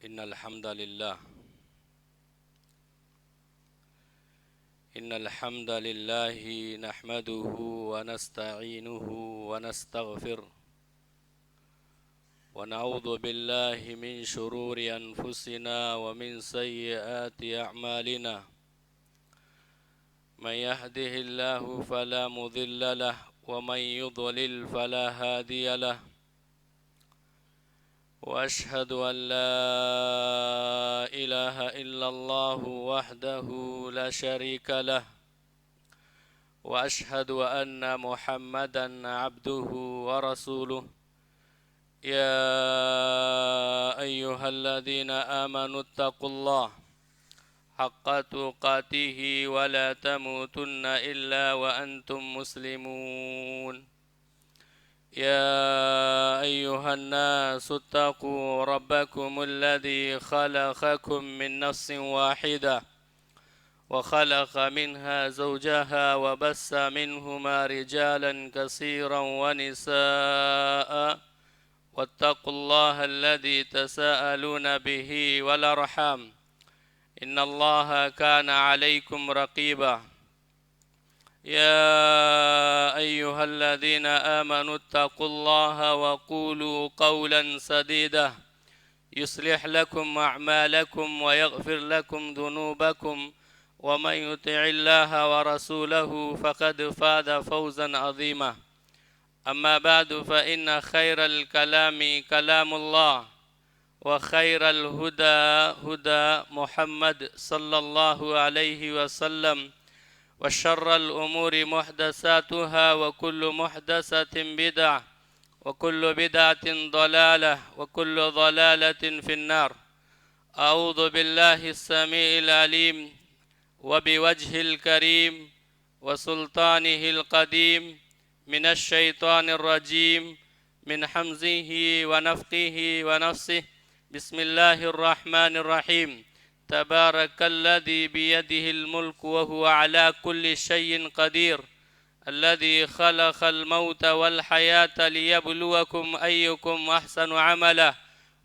إن الحمد لله نحمده ونستعينه ونستغفره ونعوذ بالله من شرور أنفسنا ومن سيئات أعمالنا من يهده الله فلا مضل له ومن يضلل فلا هادي له وأشهد أن لا إله إلا الله وحده لا شريك له وأشهد أن محمدا عبده ورسوله يا أيها الذين آمنوا اتقوا الله حق تقاته ولا تموتن إلا وأنتم مسلمون يا أيها الناس اتقوا ربكم الذي خلقكم من نفس واحدة وخلق منها زوجها وبث منهما رجالا كثيرا ونساء واتقوا الله الذي تساءلون به والأرحام إن الله كان عليكم رقيبا يا أيها الذين آمنوا اتقوا الله وقولوا قولا سديدا يصلح لكم أعمالكم ويغفر لكم ذنوبكم ومن يطع الله ورسوله فقد فاز فوزا عظيما أما بعد فإن خير الكلام كلام الله وخير الهدى هدى محمد صلى الله عليه وسلم وشر الأمور محدثاتها وكل محدثة بدعة وكل بدعة ضلالة وكل ضلالة في النار أعوذ بالله السميع العليم وبوجه الكريم وسلطانه القديم من الشيطان الرجيم من حمزه ونفخه ونفسه بسم الله الرحمن الرحيم تبارك الذي بيده الملك وهو على كل شيء قدير الذي خلق الموت والحياة ليبلوكم أيكم أحسن عملا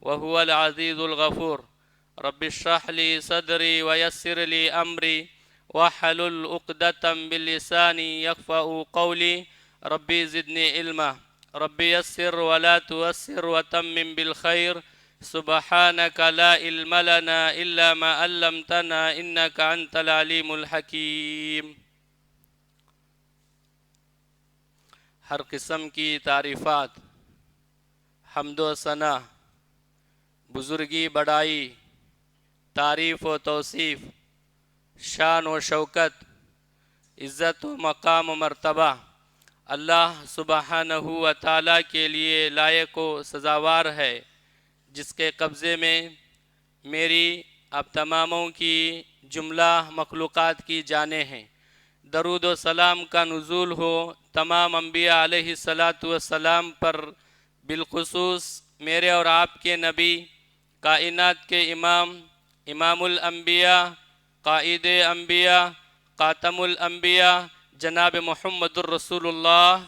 وهو العزيز الغفور رب اشرح لي صدري ويسر لي أمري واحلل عقدة باللسان يفقهوا قولي ربي زدني علما ربي يسر ولا تيسر وتمم بالخير سبحانك لا علم لنا إلا ما علمتنا إنك أنت العليم الحكيم۔ ہر قسم کی تعریفات، حمد و ثنا، بزرگی بڑائی، تعریف و توصیف، شان و شوکت، عزت و مقام و مرتبہ اللہ سبحانہ و تعالیٰ کے لیے لائق و سزاوار ہے، جس کے قبضے میں میری آپ تماموں کی جملہ مخلوقات کی جانیں ہیں۔ درود و سلام کا نزول ہو تمام انبیاء علیہ السلام پر، بالخصوص میرے اور آپ کے نبی، کائنات کے امام، امام الانبیاء، قائد انبیاء، خاتم الانبیاء جناب محمد الرسول اللہ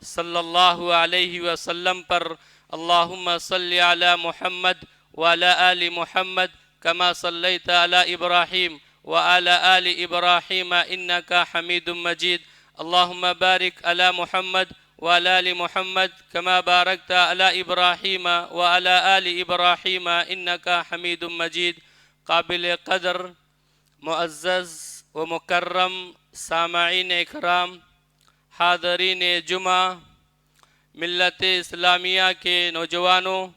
صلی اللہ علیہ وسلم پر۔ اللہم صلی علی محمد وعلی آل محمد کما صلیت علی ابراہیم وعلی آل ابراہیم انکا حمید مجید۔ اللہم بارک علی محمد وعلی آل محمد کما بارکت علی ابراہیم وعلی آل ابراہیم انکا حمید مجید۔ قابل قدر، معزز و مکرم سامعین اکرام، حاضرین جمعہ، ملت اسلامیہ کے نوجوانوں،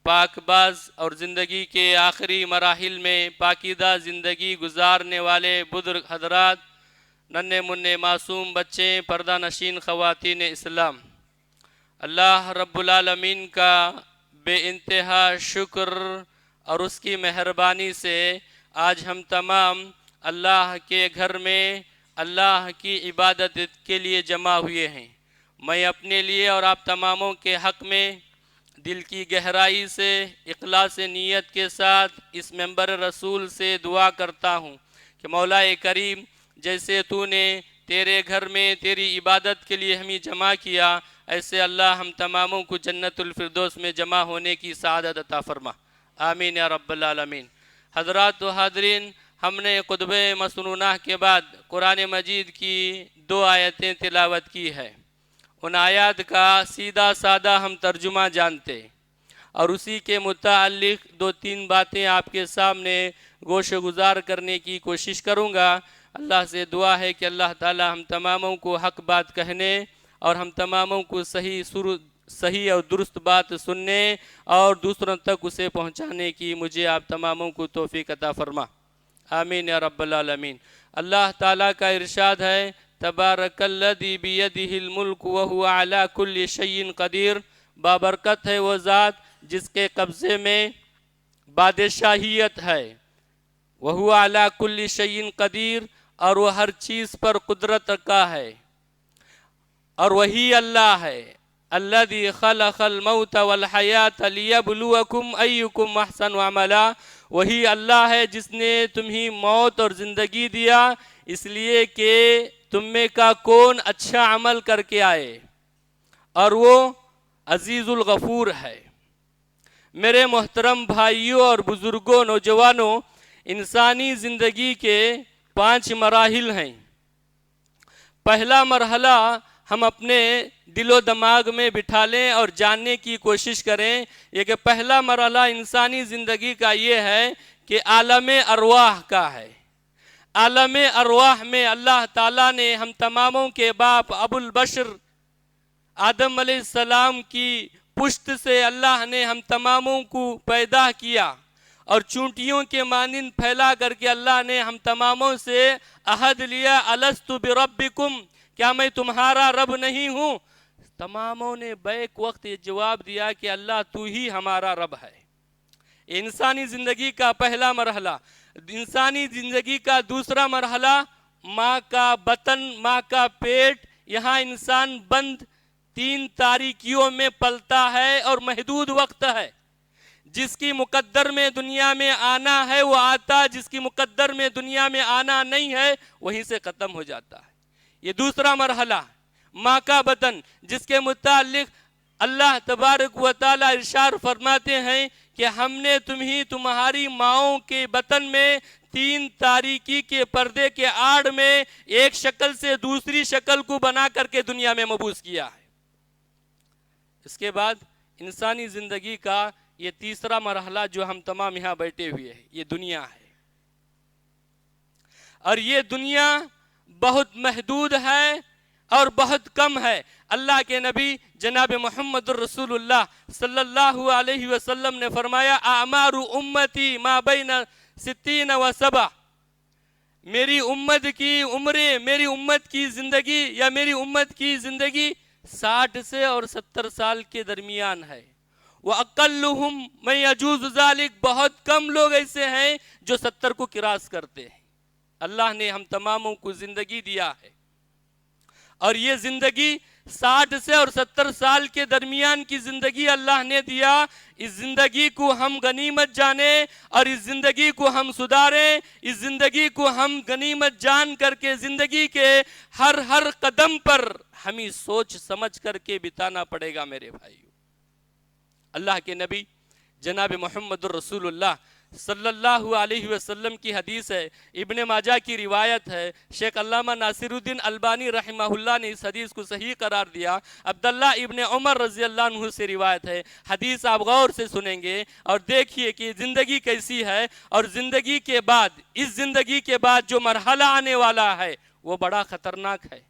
پاک باز اور زندگی کے آخری مراحل میں پاکیزہ زندگی گزارنے والے بزرگ حضرات، ننھے منھے معصوم بچے، پردہ نشین خواتین اسلام، اللہ رب العالمین کا بے انتہا شکر اور اس کی مہربانی سے آج ہم تمام اللہ کے گھر میں اللہ کی عبادت کے لیے جمع ہوئے ہیں۔ میں اپنے لیے اور آپ تماموں کے حق میں دل کی گہرائی سے اخلاص نیت کے ساتھ اس منبر رسول سے دعا کرتا ہوں کہ مولا کریم، جیسے تو نے تیرے گھر میں تیری عبادت کے لیے ہمیں جمع کیا، ایسے اللہ ہم تماموں کو جنت الفردوس میں جمع ہونے کی سعادت عطا فرما۔ آمین یا رب العالمین۔ حضرات و حاضرین، ہم نے خطبہ مسنونہ کے بعد قرآن مجید کی 2 آیتیں تلاوت کی ہے۔ ان آیات کا سیدھا سادہ ہم ترجمہ جانتے اور اسی کے متعلق 2-3 باتیں آپ کے سامنے گوش گزار کرنے کی کوشش کروں گا۔ اللہ سے دعا ہے کہ اللہ تعالی ہم تماموں کو حق بات کہنے اور ہم تماموں کو صحیح اور درست بات سننے اور دوسروں تک اسے پہنچانے کی مجھے آپ تماموں کو توفیق عطا فرما، آمین یا رب العالمین۔ اللہ تعالیٰ کا ارشاد ہے، تبارک الذی بیدہ الملک وہو علی کل شیء قدیر، بابرکت ہے وہ ذات جس کے قبضے میں بادشاہیت ہے، وہو علی کل شیء قدیر، اور وہ ہر چیز پر قدرت رکھتا ہے، اور وہی اللہ ہے الذی خلق الموت والحیات لیبلوکم ایکم احسن عملا، وہی اللہ ہے جس نے تمہیں موت اور زندگی دیا اس لیے کہ تم میں کا کون اچھا عمل کر کے آئے، اور وہ عزیز الغفور ہے۔ میرے محترم بھائیوں اور بزرگوں، نوجوانوں، انسانی زندگی کے 5 مراحل ہیں۔ پہلا مرحلہ ہم اپنے دل و دماغ میں بٹھا لیں اور جاننے کی کوشش کریں، یہ کہ پہلا مرحلہ انسانی زندگی کا یہ ہے کہ عالم ارواح کا ہے۔ عالم ارواح میں اللہ تعالیٰ نے ہم تماموں کے باپ ابو البشر آدم علیہ السلام کی پشت سے اللہ نے ہم تماموں کو پیدا کیا اور چونٹیوں کے مانند پھیلا کر کے اللہ نے ہم تماموں سے عہد لیا، الست بربکم، کیا میں تمہارا رب نہیں ہوں؟ تماموں نے بیک وقت یہ جواب دیا کہ اللہ تو ہی ہمارا رب ہے۔ انسانی زندگی کا پہلا مرحلہ۔ انسانی زندگی کا دوسرا مرحلہ، ماں کا بطن، ماں کا پیٹ، یہاں انسان بند 3 تاریکیوں میں پلتا ہے اور محدود وقت ہے۔ جس کی مقدر میں دنیا میں آنا ہے وہ آتا، جس کی مقدر میں دنیا میں آنا نہیں ہے وہیں سے ختم ہو جاتا ہے۔ یہ دوسرا مرحلہ، ماں کا بطن، جس کے متعلق اللہ تبارک و تعالی ارشاد فرماتے ہیں کہ ہم نے تمہیں تمہاری ماؤں کے بطن میں 3 تاریکی کے پردے کے آڑ میں ایک شکل سے دوسری شکل کو بنا کر کے دنیا میں مبعوث کیا ہے۔ اس کے بعد انسانی زندگی کا یہ تیسرا مرحلہ جو ہم تمام یہاں بیٹھے ہوئے ہیں، یہ دنیا ہے، اور یہ دنیا بہت محدود ہے اور بہت کم ہے۔ اللہ کے نبی جناب محمد الرسول اللہ صلی اللہ علیہ وسلم نے فرمایا، اعمار امتی ما بین 60 و 70، میری امت کی عمریں، میری امت کی زندگی یا میری امت کی زندگی 60 سے اور 70 سال کے درمیان ہے۔ وَأَقَلُّهُمْ مَنْ يَجُوزُ ذَلِكَ، بہت کم لوگ ایسے ہیں جو 70 کو کراس کرتے ہیں۔ اللہ نے ہم تماموں کو زندگی دیا ہے، اور یہ زندگی 60 سے اور 70 سال کے درمیان کی زندگی اللہ نے دیا۔ اس زندگی کو ہم غنیمت جانیں اور اس زندگی کو ہم سدھاریں، اس زندگی کو ہم غنیمت جان کر کے زندگی کے ہر قدم پر ہمیں سوچ سمجھ کر کے بتانا پڑے گا میرے بھائیو۔ اللہ کے نبی جناب محمد الرسول اللہ صلی اللہ علیہ وسلم کی حدیث ہے، ابن ماجہ کی روایت ہے، شیخ علامہ ناصر الدین البانی رحمہ اللہ نے اس حدیث کو صحیح قرار دیا۔ عبداللہ ابن عمر رضی اللہ عنہ سے روایت ہے۔ حدیث آپ غور سے سنیں گے اور دیکھیے کہ زندگی کیسی ہے، اور زندگی کے بعد، اس زندگی کے بعد جو مرحلہ آنے والا ہے وہ بڑا خطرناک ہے،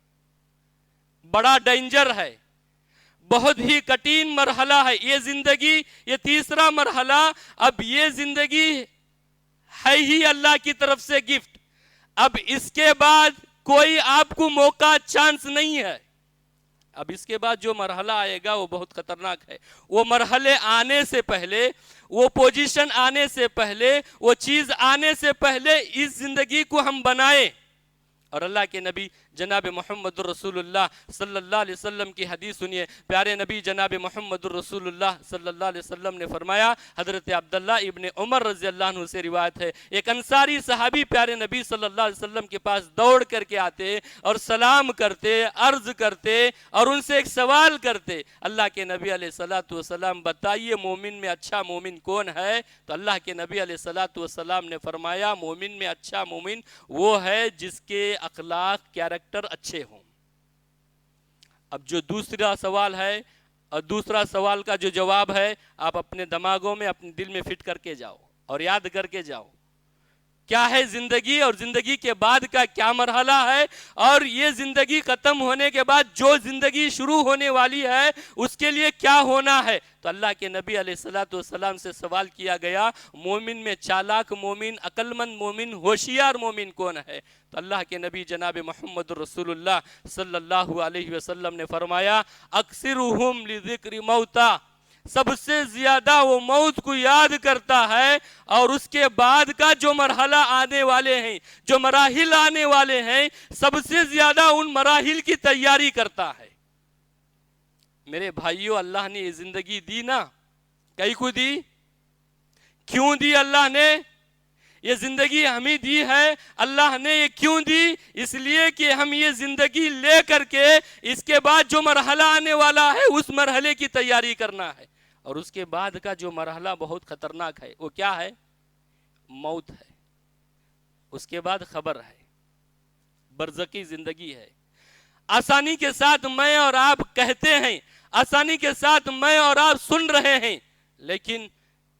بڑا ڈینجر ہے، بہت ہی کٹھن مرحلہ ہے یہ زندگی۔ یہ تیسرا مرحلہ، اب یہ زندگی ہے ہی اللہ کی طرف سے گفٹ، اب اس کے بعد کوئی آپ کو موقع، چانس نہیں ہے۔ اب اس کے بعد جو مرحلہ آئے گا وہ بہت خطرناک ہے۔ وہ مرحلے آنے سے پہلے، وہ پوزیشن آنے سے پہلے، وہ چیز آنے سے پہلے اس زندگی کو ہم بنائیں۔ اور اللہ کے نبی جناب محمد الرسول اللہ صلی اللہ علیہ وسلم کی حدیث سنیے. پیارے نبی جناب محمد الرسول اللہ صلی اللہ علیہ وسلم نے فرمایا, حضرت عبداللہ ابن عمر رضی اللہ عنہ سے روایت ہے, ایک انصاری صحابی پیارے نبی صلی اللہ علیہ وسلم کے پاس دوڑ کر کے آتے اور سلام کرتے, عرض کرتے اور ان سے ایک سوال کرتے, اللہ کے نبی علیہ الصلوۃ والسلام بتائیے مومن میں اچھا مومن کون ہے؟ تو اللہ کے نبی علیہ الصلوۃ والسلام نے فرمایا مومن میں اچھا مومن وہ ہے جس کے اخلاق کیریکٹر اچھے ہوں. اب جو دوسرا سوال ہے اور دوسرا سوال کا جو جواب ہے آپ اپنے دماغوں میں اپنے دل میں فٹ کر کے جاؤ اور یاد کر کے جاؤ, کیا ہے زندگی اور زندگی کے بعد کا کیا مرحلہ ہے, اور یہ زندگی ختم ہونے کے بعد جو زندگی شروع ہونے والی ہے اس کے لیے کیا ہونا ہے. تو اللہ کے نبی علیہ الصلوۃ والسلام سے سوال کیا گیا مومن میں چالاک مومن, عقل مند مومن, ہوشیار مومن کون ہے؟ تو اللہ کے نبی جناب محمد رسول اللہ صلی اللہ علیہ وسلم نے فرمایا اکثرہم لذکر موتا, سب سے زیادہ وہ موت کو یاد کرتا ہے اور اس کے بعد کا جو مرحلہ آنے والے ہیں, جو مراحل آنے والے ہیں, سب سے زیادہ ان مراحل کی تیاری کرتا ہے. میرے بھائیوں, اللہ نے یہ زندگی دی نا, کئی کو دی؟ کیوں دی اللہ نے یہ زندگی ہمیں دی ہے؟ اللہ نے یہ کیوں دی؟ اس لیے کہ ہم یہ زندگی لے کر کے اس کے بعد جو مرحلہ آنے والا ہے اس مرحلے کی تیاری کرنا ہے. اور اس کے بعد کا جو مرحلہ بہت خطرناک ہے وہ کیا ہے؟ موت ہے. اس کے بعد خبر ہے, برزخی زندگی ہے. آسانی کے ساتھ میں اور آپ کہتے ہیں, آسانی کے ساتھ میں اور آپ سن رہے ہیں, لیکن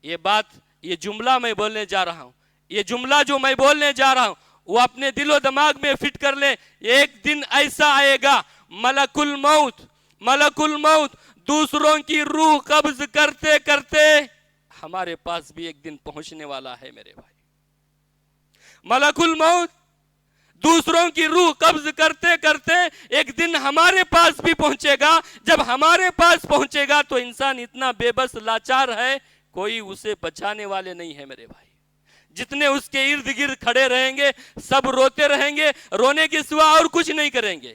یہ بات, یہ جملہ میں بولنے جا رہا ہوں, یہ جملہ جو میں بولنے جا رہا ہوں وہ اپنے دل و دماغ میں فٹ کر لیں. ایک دن ایسا آئے گا ملک الموت, ملک الموت دوسروں کی روح قبض کرتے کرتے ہمارے پاس بھی ایک دن پہنچنے والا ہے میرے بھائی. ملک الموت دوسروں کی روح قبض کرتے کرتے ایک دن ہمارے پاس بھی پہنچے گا. جب ہمارے پاس پہنچے گا تو انسان اتنا بے بس لاچار ہے, کوئی اسے بچانے والے نہیں ہے میرے بھائی. جتنے اس کے ارد گرد کھڑے رہیں گے سب روتے رہیں گے, رونے کے سوا اور کچھ نہیں کریں گے.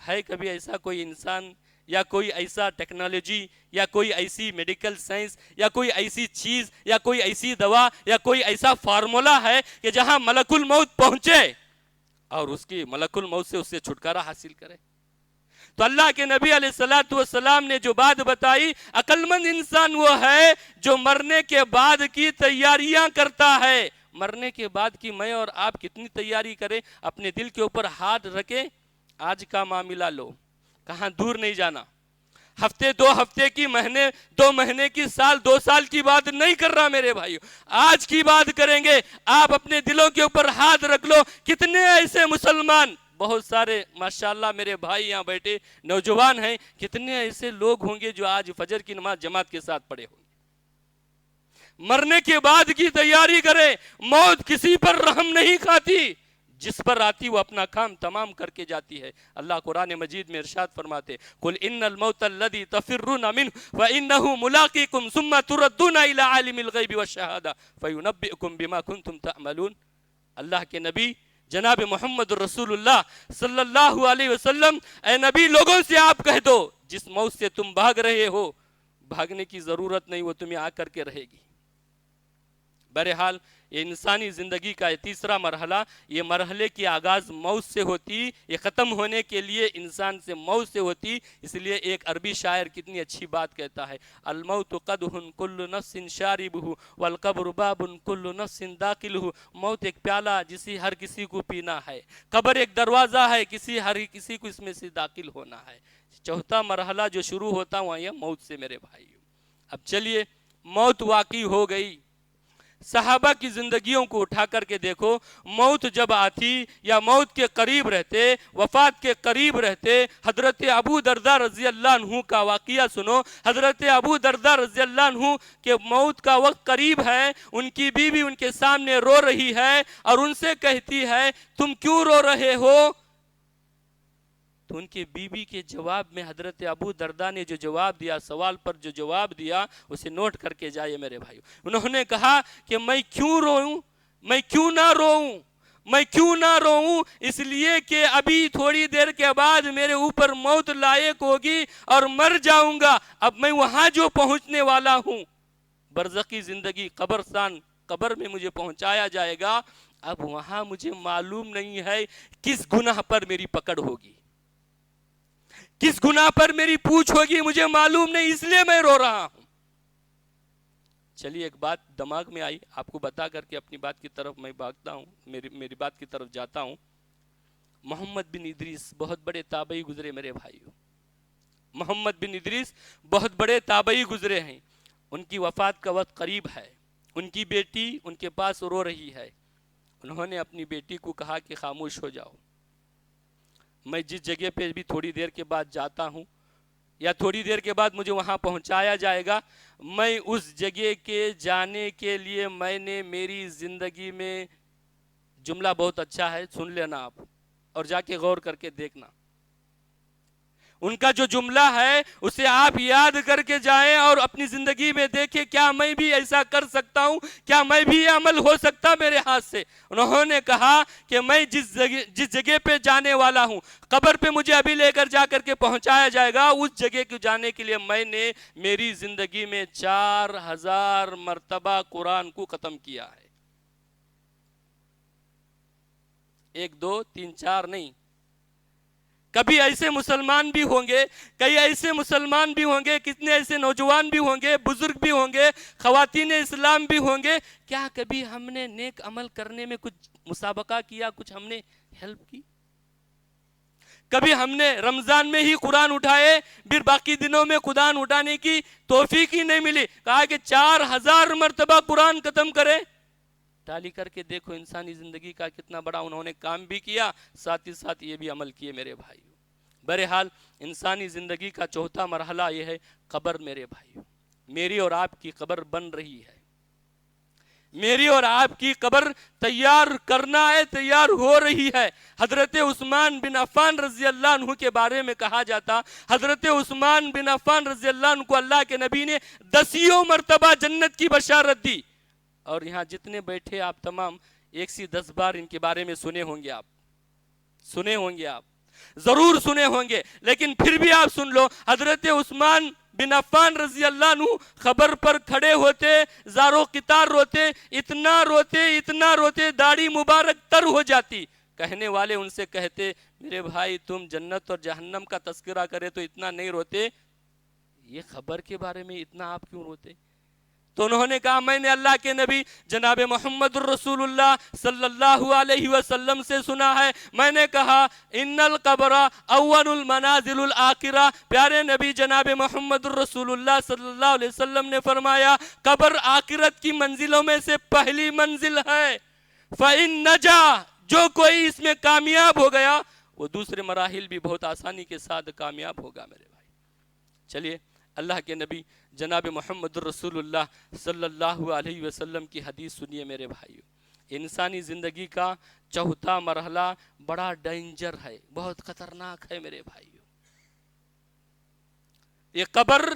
ہے کبھی ایسا کوئی انسان یا کوئی ایسا ٹیکنالوجی یا کوئی ایسی میڈیکل سائنس یا کوئی ایسی چیز یا کوئی ایسی دوا یا کوئی ایسا فارمولا ہے کہ جہاں ملک الموت پہنچے اور اس کی ملک الموت سے اس سے چھٹکارا حاصل کرے؟ تو اللہ کے نبی علیہ الصلوۃ والسلام نے جو بات بتائی, عقل مند انسان وہ ہے جو مرنے کے بعد کی تیاریاں کرتا ہے. مرنے کے بعد کی میں اور آپ کتنی تیاری کریں؟ اپنے دل کے اوپر ہاتھ رکھیں, آج کا معاملہ لو, کہاں دور نہیں جانا. ہفتے دو ہفتے کی, مہینے دو مہینے کی, سال دو سال کی بات نہیں کر رہا میرے بھائیو, آج کی بات کریں گے. آپ اپنے دلوں کے اوپر ہاتھ رکھ لو. کتنے ایسے مسلمان, بہت سارے ماشاءاللہ میرے بھائی یہاں بیٹھے نوجوان ہیں, کتنے ایسے لوگ ہوں گے جو آج فجر کی نماز جماعت کے ساتھ پڑھے ہوں گے. مرنے کے بعد کی تیاری کرے. موت کسی پر رحم نہیں کھاتی, جس پر آتی وہ اپنا کام تمام کر کے جاتی ہے. اللہ قرآن مجید میں ارشاد فرماتے قل ان الموت الذي تفرون منه فانه ملاقيكم ثم تردون الى عالم الغیب والشهادة فينبئكم بما كنتم تعملون. اللہ کے نبی جناب محمد رسول اللہ صلی اللہ علیہ وسلم, اے نبی لوگوں سے آپ کہہ دو جس موت سے تم بھاگ رہے ہو بھاگنے کی ضرورت نہیں, وہ تمہیں آ کر کے رہے گی. بہرحال یہ انسانی زندگی کا تیسرا مرحلہ, یہ مرحلے کی آغاز موت سے ہوتی, یہ ختم ہونے کے لیے انسان سے موت سے ہوتی. اس لیے ایک عربی شاعر کتنی اچھی بات کہتا ہے, الموت قدح کل نفس شاربہ والقبر باب کل نفس داخلہ. موت ایک پیالہ جسے ہر کسی کو پینا ہے, قبر ایک دروازہ ہے ہر کسی کو اس میں سے داخل ہونا ہے. چوتھا مرحلہ جو شروع ہوتا ہوا یہ موت سے میرے بھائی. اب چلیے, موت واقع ہو گئی. صحابہ کی زندگیوں کو اٹھا کر کے دیکھو, موت جب آتی یا موت کے قریب رہتے, وفات کے قریب رہتے, حضرت ابو درداء رضی اللہ عنہ کا واقعہ سنو. حضرت ابو درداء رضی اللہ عنہ کہ موت کا وقت قریب ہے, ان کی بیوی ان کے سامنے رو رہی ہے اور ان سے کہتی ہے تم کیوں رو رہے ہو؟ تو ان کی بیوی کے جواب میں حضرت ابو درداء نے جو جواب دیا, سوال پر جو جواب دیا اسے نوٹ کر کے جائے میرے بھائیو. انہوں نے کہا کہ میں کیوں روؤں, میں کیوں نہ روؤں؟ میں کیوں نہ روؤں؟ اس لیے کہ ابھی تھوڑی دیر کے بعد میرے اوپر موت لائق ہوگی اور مر جاؤں گا. اب میں وہاں جو پہنچنے والا ہوں، برزخی زندگی، قبرستان، قبر میں مجھے پہنچایا جائے گا. اب وہاں مجھے معلوم نہیں ہے کس گناہ پر میری پکڑ ہوگی، کس گناہ پر میری پوچھ ہوگی، مجھے معلوم نہیں، اس لیے میں رو رہا ہوں. چلیے ایک بات دماغ میں آئی، آپ کو بتا کر کے اپنی بات کی طرف میں بھاگتا ہوں، میری بات کی طرف جاتا ہوں. محمد بن ادریس بہت بڑے تابعی گزرے میرے بھائیوں. محمد بن ادریس بہت بڑے تابعی گزرے ہیں. ان کی وفات کا وقت قریب ہے. ان کی بیٹی ان کے پاس رو رہی ہے. انہوں نے اپنی بیٹی کو کہا کہ خاموش ہو جاؤ، میں جس جگہ پہ بھی تھوڑی دیر کے بعد جاتا ہوں یا تھوڑی دیر کے بعد مجھے وہاں پہنچایا جائے گا، میں اس جگہ کے جانے کے لیے میں نے میری زندگی میں، جملہ بہت اچھا ہے، سن لینا آپ اور جا کے غور کر کے دیکھنا. ان کا جو جملہ ہے اسے آپ یاد کر کے جائیں اور اپنی زندگی میں دیکھیں کیا میں بھی ایسا کر سکتا ہوں، کیا میں بھی یہ عمل ہو سکتا میرے ہاتھ سے. انہوں نے کہا کہ میں جس جگہ پہ جانے والا ہوں، قبر پہ مجھے ابھی لے کر جا کر کے پہنچایا جائے گا، اس جگہ کو جانے کے لیے میں نے میری زندگی میں 4000 مرتبہ قرآن کو ختم کیا ہے. 1 2 3 4 نہیں. کبھی ایسے مسلمان بھی ہوں گے، کئی ایسے مسلمان بھی ہوں گے، کتنے ایسے نوجوان بھی ہوں گے، بزرگ بھی ہوں گے، خواتین اسلام بھی ہوں گے. کیا کبھی ہم نے نیک عمل کرنے میں کچھ مسابقہ کیا، کچھ ہم نے ہیلپ کی؟ کبھی ہم نے رمضان میں ہی قرآن اٹھائے، پھر باقی دنوں میں قرآن اٹھانے کی توفیق ہی نہیں ملی، کہا کہ 4000 مرتبہ قرآن ختم کرے. ٹالی کر کے دیکھو انسانی زندگی کا کتنا بڑا انہوں نے کام بھی کیا، ساتھ ہی ساتھ یہ بھی عمل کیے میرے بھائیوں. بہرحال انسانی زندگی کا چوتھا مرحلہ یہ ہے قبر. میرے بھائیوں، میری اور آپ کی قبر بن رہی ہے، میری اور آپ کی قبر تیار کرنا ہے، تیار ہو رہی ہے. حضرت عثمان بن عفان رضی اللہ عنہ کے بارے میں کہا جاتا، حضرت عثمان بن عفان رضی اللہ عنہ کو اللہ کے نبی نے 10 مرتبہ جنت کی بشارت دی. اور یہاں جتنے بیٹھے آپ تمام 1 سے 10 بار ان کے بارے میں سنے ہوں گے، آپ سنے ہوں گے، آپ ضرور سنے ہوں گے، لیکن پھر بھی آپ سن لو. حضرت عثمان بن عفان رضی اللہ عنہ خبر پر کھڑے ہوتے، زارو قطار روتے، اتنا روتے داڑھی مبارک تر ہو جاتی. کہنے والے ان سے کہتے، میرے بھائی تم جنت اور جہنم کا تذکرہ کرے تو اتنا نہیں روتے، یہ خبر کے بارے میں اتنا آپ کیوں روتے؟ تو انہوں نے کہا میں نے اللہ کے نبی جناب محمد الرسول اللہ صلی اللہ علیہ وسلم سے سنا ہے. میں نے کہا ان القبر اول المنازل الاخرہ. پیارے نبی جناب محمد الرسول اللہ صلی اللہ علیہ وسلم نے فرمایا قبر آخرت کی منزلوں میں سے پہلی منزل ہے. فإن نجا، جو کوئی اس میں کامیاب ہو گیا وہ دوسرے مراحل بھی بہت آسانی کے ساتھ کامیاب ہوگا. میرے بھائی چلیے اللہ کے نبی جناب محمد الرسول اللہ صلی اللہ علیہ وسلم کی حدیث سنیے میرے بھائیو. انسانی زندگی کا چوتھا مرحلہ بڑا ڈینجر ہے، بہت خطرناک ہے میرے بھائیو. یہ قبر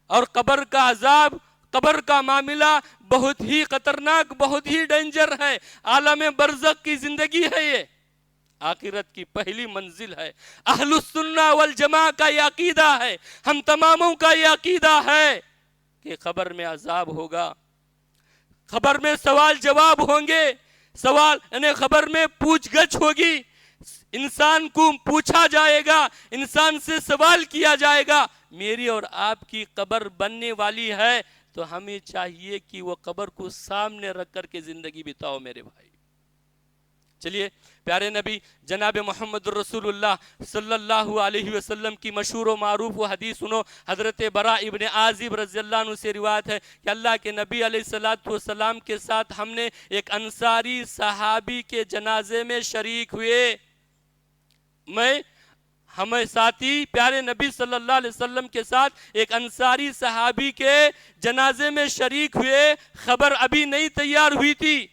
اور قبر کا عذاب، قبر کا معاملہ بہت ہی خطرناک، بہت ہی ڈینجر ہے. عالم برزخ کی زندگی ہے، یہ آخرت کی پہلی منزل ہے. اہل السنہ والجماع کا یہ عقیدہ ہے، ہم تماموں کا یہ عقیدہ ہے کہ قبر میں عذاب ہوگا، قبر میں سوال جواب ہوں گے، یعنی قبر میں پوچھ گچھ ہوگی، انسان کو پوچھا جائے گا، انسان سے سوال کیا جائے گا. میری اور آپ کی قبر بننے والی ہے تو ہمیں چاہیے کہ وہ قبر کو سامنے رکھ کر کے زندگی بتاؤ میرے بھائی. چلیے پیارے نبی جناب محمد الرسول اللہ صلی اللہ علیہ وسلم کی مشہور و معروف و حدیث سنو. حضرت براء ابن عازب رضی اللہ عنہ سے روایت ہے کہ اللہ کے نبی علیہ السلام کے ساتھ ہم نے ایک انصاری صحابی کے جنازے میں شریک ہوئے. ہمیں ساتھی پیارے نبی صلی اللہ علیہ وسلم کے ساتھ ایک انصاری صحابی کے جنازے میں شریک ہوئے. خبر ابھی نہیں تیار ہوئی تھی،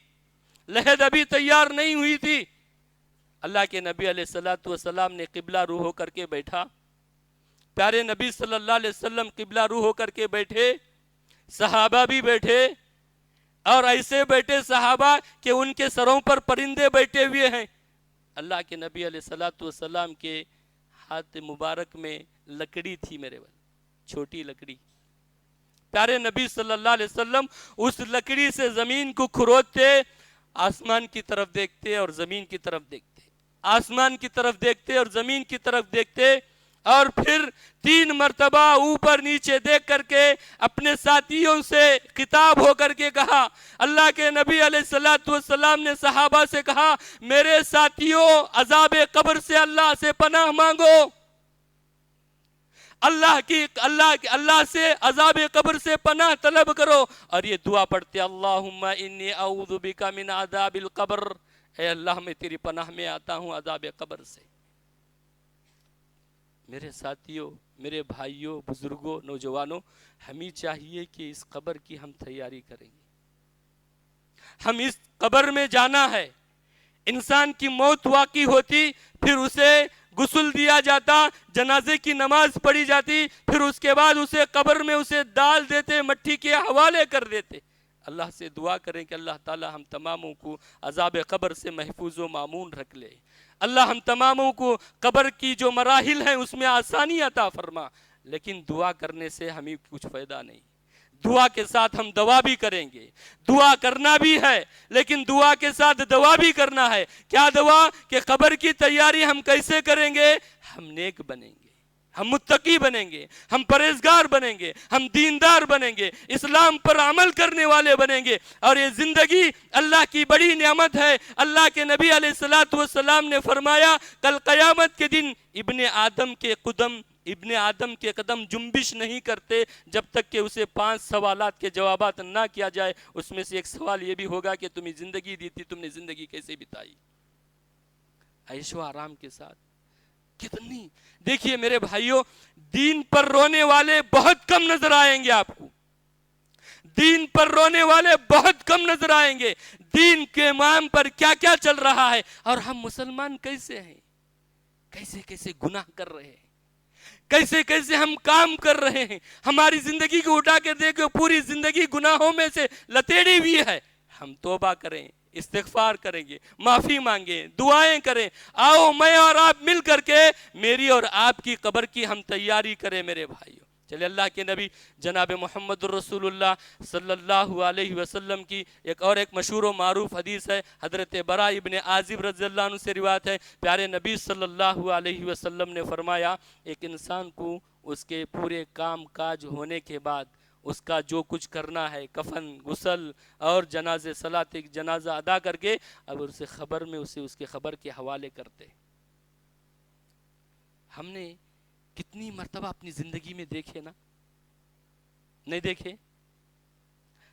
لحد ابھی تیار نہیں ہوئی تھی. اللہ کے نبی علیہ السلام نے قبلہ روح ہو کر کے بیٹھا. پیارے نبی صلی اللہ علیہ وسلم قبلہ روح ہو کر کے بیٹھے، صحابہ بھی بیٹھے. اور ایسے بیٹھے صحابہ کہ ان کے سروں پر پرندے بیٹھے ہوئے ہیں۔ اللہ کے نبی علیہ الصلوۃ والسلام کے ہاتھ مبارک میں لکڑی تھی میرے بھائی، چھوٹی لکڑی۔ پیارے نبی صلی اللہ علیہ وسلم اس لکڑی سے زمین کو کھروچتے، آسمان کی طرف دیکھتے اور زمین کی طرف دیکھتے، آسمان کی طرف دیکھتے اور زمین کی طرف دیکھتے، اور پھر 3 مرتبہ اوپر نیچے دیکھ کر کے اپنے ساتھیوں سے خطاب ہو کر کے کہا، اللہ کے نبی علیہ الصلوۃ والسلام نے صحابہ سے کہا، میرے ساتھیوں عذاب قبر سے اللہ سے پناہ مانگو، اللہ سے عذاب قبر سے پناہ طلب کرو، اور یہ دعا پڑھتے، اللہم انی اعوذ بک من عذاب القبر، اے اللہ میں تیری پناہ میں آتا ہوں عذاب قبر سے۔ میرے ساتھیوں، میرے بھائیوں، بزرگوں، نوجوانوں، ہمیں چاہیے کہ اس قبر کی ہم تیاری کریں گے۔ ہم اس قبر میں جانا ہے، انسان کی موت واقع ہوتی، پھر اسے غسل دیا جاتا، جنازے کی نماز پڑھی جاتی، پھر اس کے بعد اسے قبر میں اسے ڈال دیتے، مٹی کے حوالے کر دیتے۔ اللہ سے دعا کریں کہ اللہ تعالی ہم تماموں کو عذاب قبر سے محفوظ و مامون رکھ لے۔ اللہ ہم تماموں کو قبر کی جو مراحل ہیں اس میں آسانی عطا فرما، لیکن دعا کرنے سے ہمیں کچھ فائدہ نہیں۔ دعا کے ساتھ ہم دعا بھی کریں گے، دعا کرنا بھی ہے، لیکن دعا کے ساتھ دعا بھی کرنا ہے۔ کیا دعا؟ کہ قبر کی تیاری ہم کیسے کریں گے؟ ہم نیک بنیں گے، ہم متقی بنیں گے، ہم پرہیزگار بنیں گے، ہم دیندار بنیں گے، اسلام پر عمل کرنے والے بنیں گے، اور یہ زندگی اللہ کی بڑی نعمت ہے۔ اللہ کے نبی علیہ الصلوۃ والسلام نے فرمایا، کل قیامت کے دن ابن آدم کے قدم جنبش نہیں کرتے جب تک کہ اسے 5 سوالات کے جوابات نہ کیا جائے۔ اس میں سے ایک سوال یہ بھی ہوگا کہ تمہیں زندگی دی تھی، تم نے زندگی کیسے بتائی؟ عیش و آرام کے ساتھ کتنی؟ دیکھیے میرے بھائیوں، دین پر رونے والے بہت کم نظر آئیں گے آپ کو، دین پر رونے والے بہت کم نظر آئیں گے۔ دین کے نام پر کیا کیا چل رہا ہے، اور ہم مسلمان کیسے ہیں، کیسے کیسے گناہ کر رہے ہیں، کیسے کیسے ہم کام کر رہے ہیں۔ ہماری زندگی کو اٹھا کے دیکھو، پوری زندگی گناہوں میں سے لتیڑی ہوئی ہے۔ ہم توبہ کریں، استغفار کریں گے، معافی مانگیں، دعائیں کریں۔ آؤ میں اور آپ مل کر کے میری اور آپ کی قبر کی ہم تیاری کریں میرے بھائیوں۔ چلے اللہ کے نبی جناب محمد الرسول اللہ صلی اللہ علیہ وسلم کی ایک مشہور و معروف حدیث ہے، حضرت براء ابن عازب رضی اللہ عنہ سے روایت ہے۔ پیارے نبی صلی اللہ علیہ وسلم نے فرمایا، ایک انسان کو اس کے پورے کام کاج ہونے کے بعد اس کا جو کچھ کرنا ہے، کفن، غسل اور جنازہ ادا کر کے اب اسے خبر میں اس کے خبر کے حوالے کرتے۔ ہم نے کتنی مرتبہ اپنی زندگی میں دیکھے نا، نہیں دیکھے؟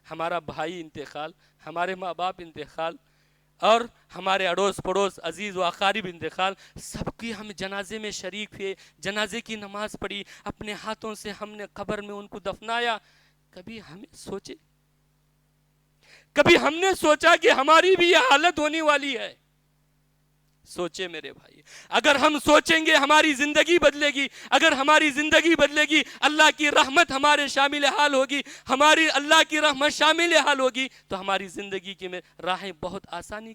ہمارا بھائی انتقال، ہمارے ماں باپ انتقال، اور ہمارے اڑوس پڑوس عزیز و اقارب انتقال، سب کی ہم جنازے میں شریک ہوئے، جنازے کی نماز پڑھی، اپنے ہاتھوں سے ہم نے قبر میں ان کو دفنایا۔ کبھی ہم نے سوچا کہ ہماری بھی یہ حالت ہونے والی ہے؟ سوچے میرے بھائی، اگر ہم سوچیں گے ہماری زندگی بدلے گی، اگر ہماری زندگی بدلے گی اللہ کی رحمت ہمارے شامل حال ہوگی، ہماری اللہ کی رحمت شامل حال ہوگی، تو ہماری زندگی کی راہیں بہت آسانی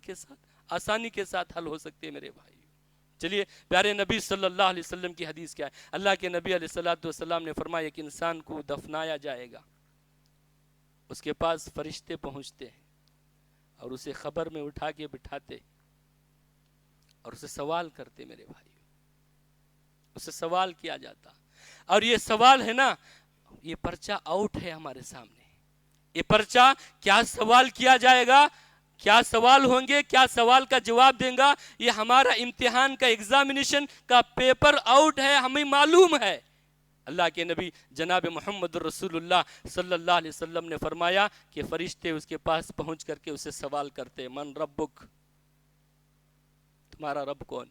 کے ساتھ حل ہو سکتے ہیں میرے بھائی۔ چلیے پیارے نبی صلی اللہ علیہ وسلم کی حدیث کیا ہے؟ اللہ کے نبی علیہ الصلوۃ والسلام نے فرمایا کہ انسان کو دفنایا جائے گا، اس کے پاس فرشتے پہنچتے ہیں اور اسے خبر میں اٹھا کے بٹھاتے اور اسے سوال کرتے میرے بھائی، اسے سوال کیا جاتا، اور یہ سوال ہے نا، یہ پرچہ آؤٹ ہے ہمارے سامنے۔ یہ پرچہ کیا سوال کیا جائے گا، کیا سوال ہوں گے، کیا سوال کا جواب دیں گا، یہ ہمارا امتحان کا ایگزامینیشن کا پیپر آؤٹ ہے، ہمیں معلوم ہے۔ اللہ کے نبی جناب محمد الرسول اللہ صلی اللہ علیہ وسلم نے فرمایا کہ فرشتے اس کے پاس پہنچ کر کے اسے سوال کرتے، من ربک، تمہارا رب کون؟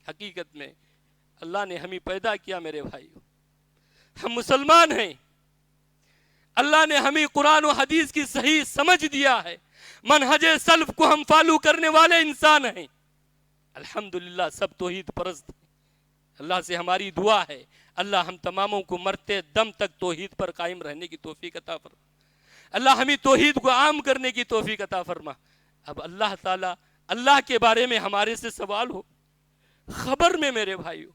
حقیقت میں اللہ نے ہمیں پیدا کیا میرے بھائیو، ہم مسلمان ہیں، اللہ نے ہمیں قرآن و حدیث کی صحیح سمجھ دیا ہے، منہج سلف کو ہم فالو کرنے والے انسان ہیں، الحمدللہ سب توحید پرست ہیں۔ اللہ سے ہماری دعا ہے، اللہ ہم تماموں کو مرتے دم تک توحید پر قائم رہنے کی توفیق عطا فرمائے۔ اللہ ہمیں توحید کو عام کرنے کی توفیق عطا فرما۔ اب اللہ تعالیٰ اللہ کے بارے میں ہمارے سے سوال ہو، خبر میں میرے بھائیو،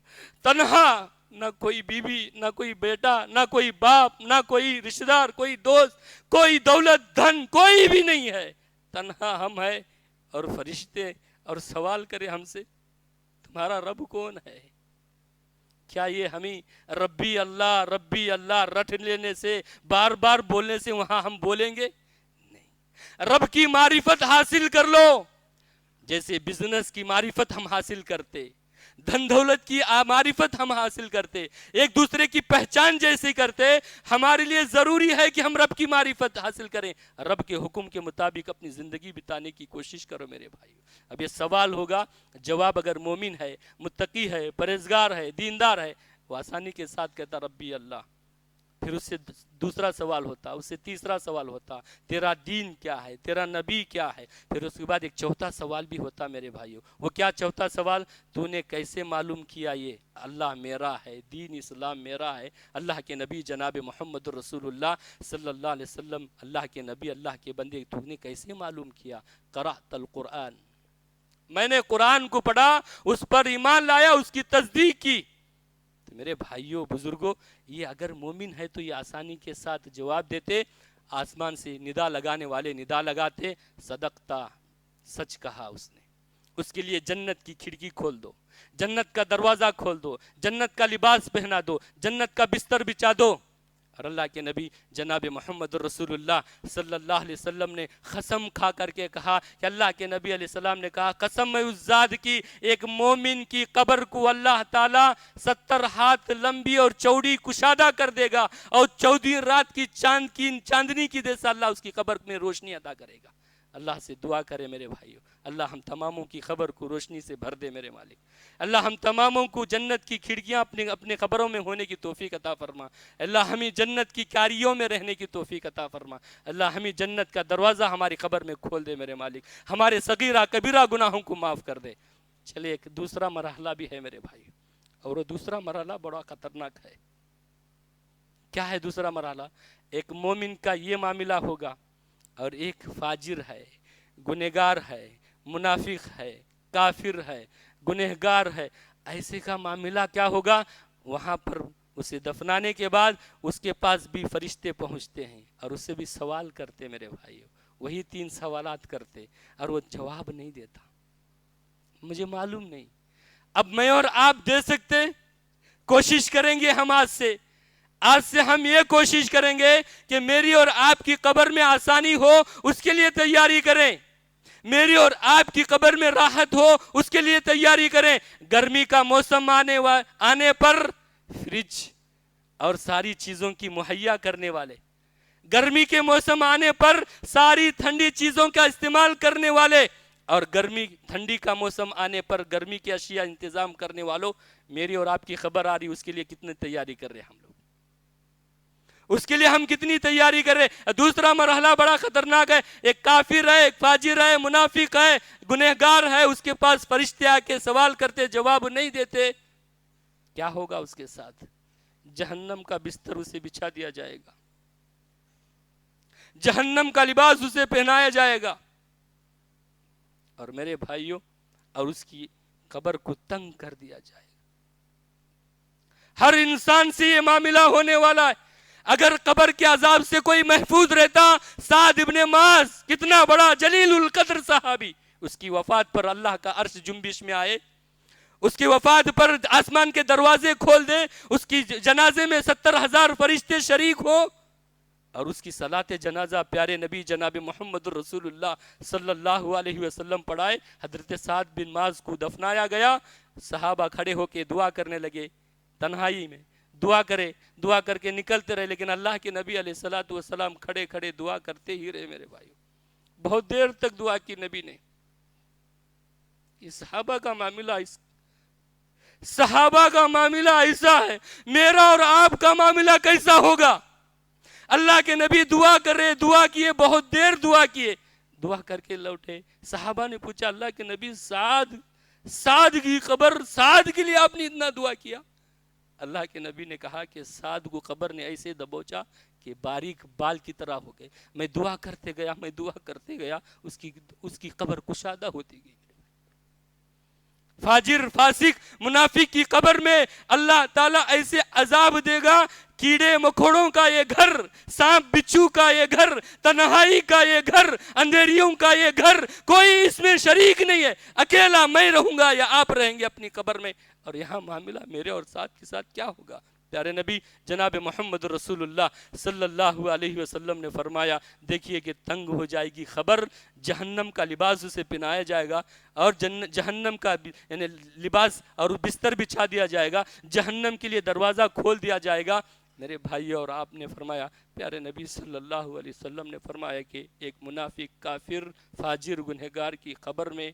تنہا، نہ کوئی بیوی، نہ کوئی بیٹا، نہ کوئی باپ، نہ کوئی رشتہ دار، کوئی دوست، کوئی دولت دھن، کوئی بھی نہیں ہے، تنہا ہم ہے اور فرشتے، اور سوال کرے ہم سے تمہارا رب کون ہے؟ کیا یہ ہمیں ربی اللہ رٹ لینے سے، بار بار بولنے سے وہاں ہم بولیں گے؟ نہیں، رب کی معرفت حاصل کر لو، جیسے بزنس کی معرفت ہم حاصل کرتے، دھن دولت کی معرفت ہم حاصل کرتے، ایک دوسرے کی پہچان جیسے کرتے، ہمارے لیے ضروری ہے کہ ہم رب کی معرفت حاصل کریں، رب کے حکم کے مطابق اپنی زندگی بتانے کی کوشش کرو میرے بھائی۔ اب یہ سوال ہوگا، جواب اگر مومن ہے، متقی ہے، پرہیزگار ہے، دیندار ہے، وہ آسانی کے ساتھ کہتا ربی اللہ۔ پھر اس سے دوسرا سوال ہوتا، اس سے تیسرا سوال ہوتا، تیرا دین کیا ہے، تیرا نبی کیا ہے؟ پھر اس کے بعد ایک چوتھا سوال بھی ہوتا میرے بھائیوں۔ وہ کیا چوتھا سوال؟ تو نے کیسے معلوم کیا یہ اللہ میرا ہے، دین اسلام میرا ہے، اللہ کے نبی جناب محمد رسول اللہ صلی اللہ علیہ وسلم اللہ کے نبی، اللہ کے بندے، تو نے کیسے معلوم کیا؟ قرأت القرآن، میں نے قرآن کو پڑھا، اس پر ایمان لایا، اس کی تصدیق کی۔ تو میرے بھائیوں بزرگوں، یہ اگر مومن ہے تو یہ آسانی کے ساتھ جواب دیتے، آسمان سے ندا لگانے والے ندا لگاتے، صدقتا، سچ کہا اس نے، اس کے لیے جنت کی کھڑکی کھول دو، جنت کا دروازہ کھول دو، جنت کا لباس پہنا دو، جنت کا بستر بچھا دو۔ اور اللہ کے نبی جناب محمد رسول اللہ صلی اللہ علیہ وسلم نے قسم کھا کر کے کہا کہ اللہ کے نبی علیہ السلام نے کہا، قسم میں اس ذات کی، ایک مومن کی قبر کو اللہ تعالیٰ 70 ہاتھ لمبی اور چوڑی کشادہ کر دے گا، اور 14 رات کی چاندنی کی جیسا اللہ اس کی قبر میں روشنی عطا کرے گا۔ اللہ سے دعا کرے میرے بھائیو، اللہ ہم تماموں کی خبر کو روشنی سے بھر دے میرے مالک۔ اللہ ہم تماموں کو جنت کی کھڑکیاں اپنے خبروں میں ہونے کی توفیق عطا فرما۔ اللہ ہمیں جنت کی کاریوں میں رہنے کی توفیق عطا فرما۔ اللہ ہمیں جنت کا دروازہ ہماری خبر میں کھول دے میرے مالک، ہمارے صغیرہ کبیرہ گناہوں کو معاف کر دے۔ چلے ایک دوسرا مرحلہ بھی ہے میرے بھائی، اور وہ دوسرا مرحلہ بڑا خطرناک ہے۔ کیا ہے دوسرا مرحلہ؟ ایک مومن کا یہ معاملہ ہوگا، اور ایک فاجر ہے، گنہگار ہے، منافق ہے، کافر ہے، گنہگار ہے، ایسے کا معاملہ کیا ہوگا؟ وہاں پر اسے دفنانے کے بعد اس کے پاس بھی فرشتے پہنچتے ہیں اور اس سے بھی سوال کرتے میرے بھائیو، وہی 3 سوالات کرتے، اور وہ جواب نہیں دیتا، مجھے معلوم نہیں۔ اب میں اور آپ دے سکتے؟ کوشش کریں گے ہم آج سے ہم یہ کوشش کریں گے کہ میری اور آپ کی قبر میں آسانی ہو، اس کے لیے تیاری کریں، میری اور آپ کی قبر میں راحت ہو، اس کے لیے تیاری کریں۔ گرمی کا موسم آنے پر فریج اور ساری چیزوں کی مہیا کرنے والے، گرمی کے موسم آنے پر ساری ٹھنڈی چیزوں کا استعمال کرنے والے، اور ٹھنڈی کا موسم آنے پر گرمی کی اشیاء انتظام کرنے والوں، میری اور آپ کی خبر آ رہی، اس کے لیے کتنی تیاری کر رہے ہیں ہم لوگ، اس کے لیے ہم کتنی تیاری کر رہے۔ دوسرا مرحلہ بڑا خطرناک ہے، ایک کافر ہے، ایک فاجر ہے، منافق ہے، گنہگار ہے، اس کے پاس فرشتے آ کے سوال کرتے، جواب نہیں دیتے، کیا ہوگا اس کے ساتھ؟ جہنم کا بستر اسے بچھا دیا جائے گا، جہنم کا لباس اسے پہنایا جائے گا، اور میرے بھائیوں، اور اس کی قبر کو تنگ کر دیا جائے گا۔ ہر انسان سے یہ معاملہ ہونے والا ہے۔ اگر قبر کے عذاب سے کوئی محفوظ رہتا، سعد ابن معاذ، کتنا بڑا جلیل القدر صحابی، اس کی وفات پر اللہ کا عرش جنبش میں آئے، اس کی وفات پر آسمان کے دروازے کھول دے، اس کی جنازے میں 70,000 فرشتے شریک ہو، اور اس کی صلاۃ جنازہ پیارے نبی جناب محمد رسول اللہ صلی اللہ علیہ وسلم پڑھائے، حضرت سعد بن معاذ کو دفنایا گیا، صحابہ کھڑے ہو کے دعا کرنے لگے، تنہائی میں دعا کر کے نکلتے رہے، لیکن اللہ کے نبی علیہ الصلوۃ والسلام کھڑے کھڑے دعا کرتے ہی رہے میرے بھائیو، بہت دیر تک دعا کی نبی نے۔ یہ صحابہ کا معاملہ ایسا ہے، میرا اور آپ کا معاملہ کیسا ہوگا؟ اللہ کے نبی دعا کر رہے، دعا کیے، بہت دیر دعا کیے، دعا کر کے لوٹے، صحابہ نے پوچھا اللہ کے نبی، سعد کی قبر، سعد کے لیے آپ نے اتنا دعا کیا؟ اللہ کے نبی نے کہا کہ سعد کو قبر نے ایسے دبوچا کہ باریک بال کی طرح ہو گئے. میں دعا کرتے گیا اس کی قبر کشادہ ہوتی گئی. فاجر فاسق منافق کی قبر میں اللہ تعالیٰ ایسے عذاب دے گا، کیڑے مکوڑوں کا یہ گھر، سانپ بچھو کا یہ گھر، تنہائی کا یہ گھر، اندھیریوں کا یہ گھر، کوئی اس میں شریک نہیں ہے. اکیلا میں رہوں گا یا آپ رہیں گے اپنی قبر میں، اور یہاں معاملہ میرے اور ساتھ کے ساتھ کیا ہوگا. پیارے نبی جناب محمد رسول اللہ صلی اللہ علیہ وسلم نے فرمایا، دیکھیے کہ تنگ ہو جائے گی خبر، جہنم کا لباس اسے پہنایا جائے گا، اور جہنم کا یعنی لباس اور بستر بچھا دیا جائے گا، جہنم کے لیے دروازہ کھول دیا جائے گا. میرے بھائی اور آپ نے فرمایا، پیارے نبی صلی اللہ علیہ وسلم نے فرمایا کہ ایک منافق کافر فاجر گنہگار کی قبر میں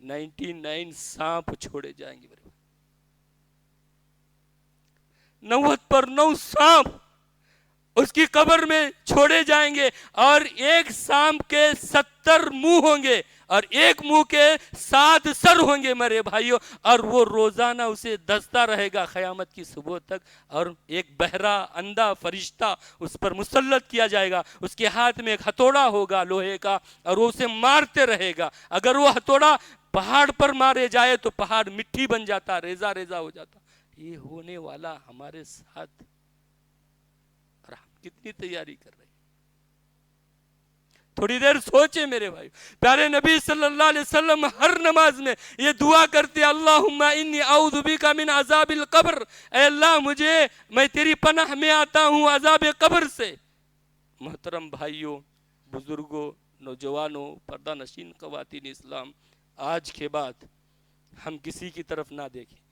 99 سانپ چھوڑے جائیں گے. 90 پر 9 سانپ اس کی قبر میں چھوڑے جائیں گے، اور ایک سانپ کے 70 منہ ہوں گے، اور ایک منہ کے 7 سر ہوں گے میرے بھائیوں، اور وہ روزانہ اسے دستا رہے گا قیامت کی صبح تک. اور ایک بہرا اندھا فرشتہ اس پر مسلط کیا جائے گا، اس کے ہاتھ میں ایک ہتھوڑا ہوگا لوہے کا، اور وہ اسے مارتے رہے گا. اگر وہ ہتھوڑا پہاڑ پر مارے جائے تو پہاڑ مٹی بن جاتا، ریزہ ریزہ ہو جاتا. یہ ہونے والا ہمارے ساتھ، اور ہم کتنی تیاری کر رہے ہیں. تھوڑی دیر سوچے میرے بھائی. پیارے نبی صلی اللہ علیہ وسلم ہر نماز میں یہ دعا کرتے، اللہم انی اعوذ بک من عذاب القبر، اے اللہ میں تیری پناہ میں آتا ہوں عذاب قبر سے. محترم بھائیوں، بزرگوں، نوجوانوں، پردہ نشین خواتین اسلام، آج کے بعد ہم کسی کی طرف نہ دیکھیں.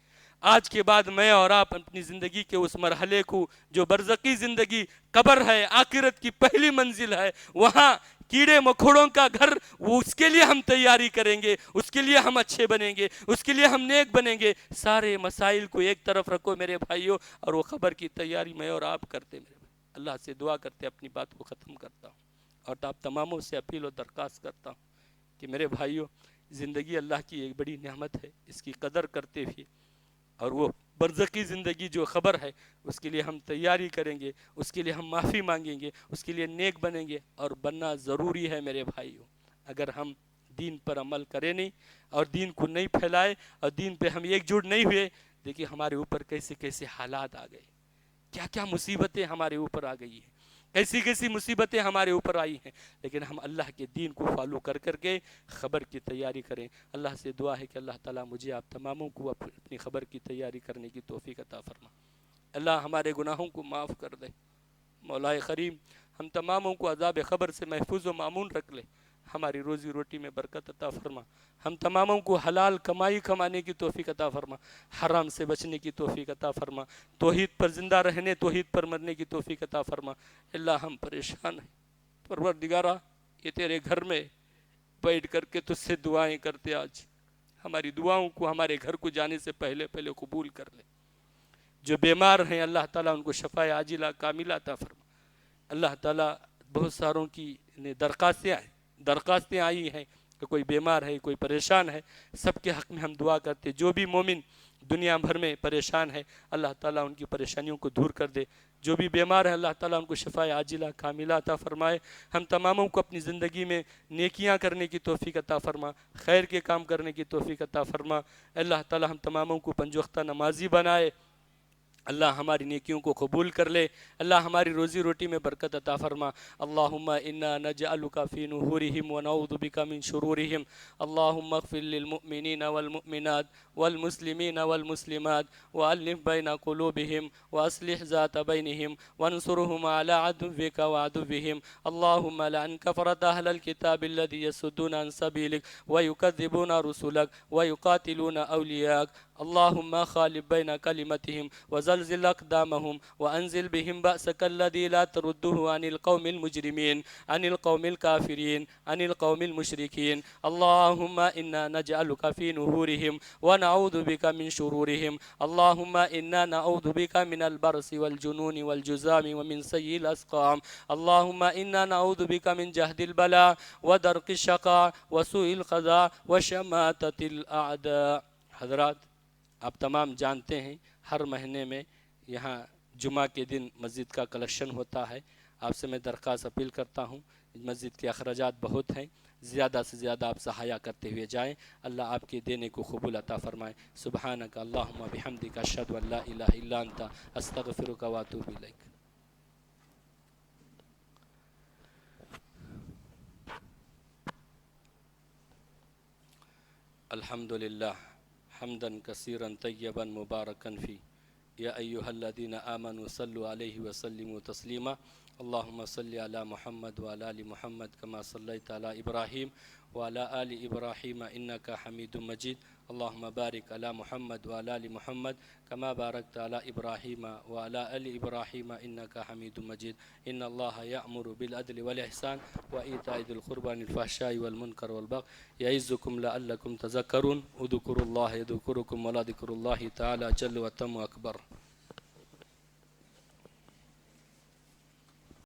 آج کے بعد میں اور آپ اپنی زندگی کے اس مرحلے کو جو برزخی زندگی قبر ہے، آخرت کی پہلی منزل ہے، وہاں کیڑے مکوڑوں کا گھر، اس کے لیے ہم تیاری کریں گے، اس کے لیے ہم اچھے بنیں گے، اس کے لیے ہم نیک بنیں گے. سارے مسائل کو ایک طرف رکھو میرے بھائیوں، اور وہ قبر کی تیاری میں اور آپ کرتے. میرے بھائی اللہ سے دعا کرتے اپنی بات کو ختم کرتا ہوں، اور آپ تماموں سے اپیل و درخواست کرتا ہوں کہ میرے بھائیوں، زندگی اللہ کی ایک بڑی نعمت ہے، اس کی قدر کرتے ہوئے، اور وہ برزخی زندگی جو خبر ہے اس کے لیے ہم تیاری کریں گے، اس کے لیے ہم معافی مانگیں گے، اس کے لیے نیک بنیں گے. اور بننا ضروری ہے میرے بھائیوں. اگر ہم دین پر عمل کریں نہیں، اور دین کو نہیں پھیلائے، اور دین پہ ہم ایک جٹ نہیں ہوئے، دیکھیے ہمارے اوپر کیسے کیسے حالات آ گئے، کیا کیا مصیبتیں ہمارے اوپر آ گئی ہیں، کیسی کیسی مصیبتیں ہمارے اوپر آئی ہیں. لیکن ہم اللہ کے دین کو فالو کر کے خبر کی تیاری کریں. اللہ سے دعا ہے کہ اللہ تعالیٰ مجھے آپ تماموں کو اپنی خبر کی تیاری کرنے کی توفیق عطا فرما. اللہ ہمارے گناہوں کو معاف کر دے. مولا کریم ہم تماموں کو عذاب خبر سے محفوظ و معمون رکھ لے. ہماری روزی روٹی میں برکت عطا فرما. ہم تماموں کو حلال کمائی کمانے کی توفیق عطا فرما، حرام سے بچنے کی توفیق عطا فرما، توحید پر زندہ رہنے، توحید پر مرنے کی توفیق عطا فرما. اللہ ہم پریشان ہیں، پروردگارہ یہ تیرے گھر میں بیٹھ کر کے تجھ سے دعائیں کرتے، آج ہماری دعاؤں کو ہمارے گھر کو جانے سے پہلے قبول کر لے. جو بیمار ہیں اللہ تعالیٰ ان کو شفا عاجلہ کاملہ عطا فرما. اللہ تعالیٰ بہت ساروں کی درخواستیں آئی ہیں کہ کوئی بیمار ہے، کوئی پریشان ہے، سب کے حق میں ہم دعا کرتے. جو بھی مومن دنیا بھر میں پریشان ہے اللہ تعالیٰ ان کی پریشانیوں کو دور کر دے. جو بھی بیمار ہے اللہ تعالیٰ ان کو شفا عاجلہ کاملہ عطا فرمائے. ہم تماموں کو اپنی زندگی میں نیکیاں کرنے کی توفیق عطا فرما، خیر کے کام کرنے کی توفیق عطا فرما. اللہ تعالیٰ ہم تماموں کو 5 وقتہ نمازی بنائے. اللہ ہماری نیکیوں کو قبول کر لے. اللہ ہماری روزی روٹی میں برکت عطا فرما. اللہم انا نجعلک فی نحورہم ونعوذ بک من شرورہم. اللہم اغفر للمؤمنین والمؤمنات والمسلمین والمسلمات والف بین قلوبہم واصلح ذات بینہم وانصرہم علی عدوک وعدوہم. اللہم لعن کفرۃ اہل الکتاب الذی یصدون عن سبیلک ویکذبون رسلک ویقاتلون اولیاءک. اللہم خالف بین کلمتہم وزلزل اقدامہم وانزل بہم بأسک الذی لا تردہ عن القوم المجرمین عن القوم الکافرین عن القوم المشرکین. اللہم انا نجعلک فی نحورہم ونعوذ بک من شرورہم. اللہم انا نعوذ بک من البرص والجنون والجذام ومن سیء الاسقام. اللہم انا نعوذ بک من جہد البلاء ودرک الشقاء وسوء القضاء وشماتۃ الاعداء. حضرات آپ تمام جانتے ہیں ہر مہینے میں یہاں جمعہ کے دن مسجد کا کلیکشن ہوتا ہے. آپ سے میں درخواست اپیل کرتا ہوں، مسجد کے اخراجات بہت ہیں، زیادہ سے زیادہ آپ سہایا کرتے ہوئے جائیں، اللہ آپ کے دینے کو قبول عطا فرمائے۔ سبحانک اللہم بحمدک اشہد ان لا الہ الا انت استغفرک واتوب الیک۔ الحمد للہ حمدا کثیرا طیبا مبارکا فی، یا ایہا الذین آمنوا صلوا علیہ وسلموا تسلیما، اللہم صلی علی محمد وعلی آل محمد کما صلیت علی ابراہیم وعلی آل ابراہیم انکا حمید مجید، اللہم بارک علی محمد وعلی آل محمد کما بارکت علی ابراہیم وعلی آل ابراہیم انکا حمید مجید، ان اللہ یأمر بالعدل والاحسان وایتاء ذی القربى والفحشاء والمنکر والبغی یعظکم لعلکم تذکرون، اذکروا اللہ یذکرکم ولذکر اللہ تعالی جل وتم اکبر۔